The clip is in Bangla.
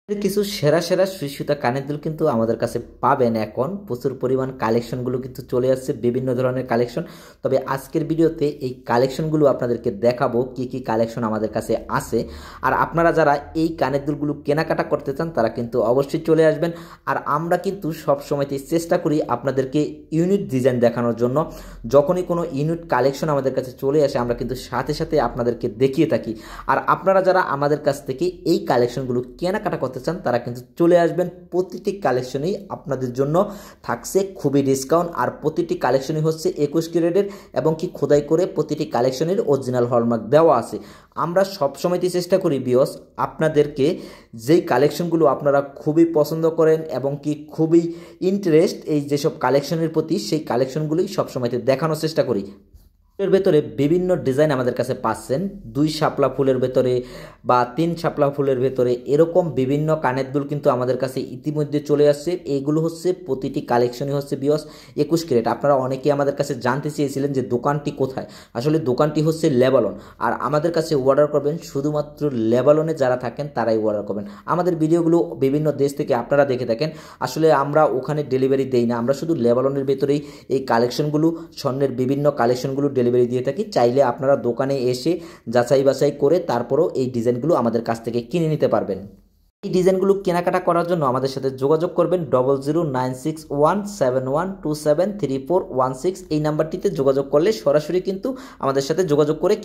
কিছু সেরা সেরা সুই সুতা কানের দুল কিন্তু আমাদের কাছে পাবেন। এখন প্রচুর পরিমাণ কালেকশনগুলো কিন্তু চলে আসছে, বিভিন্ন ধরনের কালেকশন। তবে আজকের ভিডিওতে এই কালেকশনগুলো আপনাদেরকে দেখাবো কি কি কালেকশন আমাদের কাছে আছে। আর আপনারা যারা এই কানের দুলগুলো কেনাকাটা করতে চান তারা কিন্তু অবশ্যই চলে আসবেন। আর আমরা কিন্তু সব সময়তেই চেষ্টা করি আপনাদেরকে ইউনিক ডিজাইন দেখানোর জন্য। যখনই কোনো ইউনিক কালেকশন আমাদের কাছে চলে আসে আমরা কিন্তু সাথে সাথে আপনাদেরকে দেখিয়ে থাকি। আর আপনারা যারা আমাদের কাছ থেকে এই কালেকশনগুলো কেনাকাটা করতে চান তারা কিন্তু চলে আসবেন। প্রতিটি কালেকশনেই আপনাদের জন্য থাকছে খুবই ডিসকাউন্ট। আর প্রতিটি কালেকশনই হচ্ছে 21 ক্যারেটের এবং কি খোদাই করে প্রতিটি কালেকশনের অরিজিনাল হলমার্ক দেওয়া আছে। আমরা সবসময়তেই চেষ্টা করি ভিউয়ার্স আপনাদেরকে যেই কালেকশনগুলো আপনারা খুবই পছন্দ করেন এবং কি খুবই ইন্টারেস্ট এই যেসব কালেকশনের প্রতি, সেই কালেকশনগুলোই সবসময়তে দেখানোর চেষ্টা করি। এর ভেতরে বিভিন্ন ডিজাইন আমাদের কাছে পাচ্ছেন, 2 শাপলা ফুলের ভেতরে বা 3 শাপলা ফুলের ভেতরে এরকম বিভিন্ন কানের দুল কিন্তু আমাদের কাছে ইতিমধ্যে চলে আসছে। এইগুলো হচ্ছে প্রতিটি কালেকশনই হচ্ছে ভিউয়ার্স 21 ক্যারেট। আপনারা অনেকেই আমাদের কাছে জানতে চেয়েছিলেন যে দোকানটি কোথায়। আসলে দোকানটি হচ্ছে লেবানন। আর আমাদের কাছে অর্ডার করবেন শুধুমাত্র লেবাননে যারা থাকেন তারাই অর্ডার করবেন। আমাদের ভিডিওগুলো বিভিন্ন দেশ থেকে আপনারা দেখে থাকেন, আসলে আমরা ওখানে ডেলিভারি দেই না, আমরা শুধু লেবাননের ভেতরেই এই কালেকশনগুলো, স্বর্ণের বিভিন্ন কালেকশনগুলো ডেলিভারি দিয়ে থাকি। চাইলে আপনারা দোকানে এসে যাচাই বাছাই করে তারপরও এই ডিজাইনগুলো আমাদের কাছ থেকে কিনে নিতে পারবেন। এই ডিজাইনগুলো কেনাকাটা করার জন্য আমাদের সাথে যোগাযোগ করবেন 009617127341 এই নাম্বারটিতে যোগাযোগ করলে সরাসরি কিন্তু আমাদের সাথে যোগাযোগ করে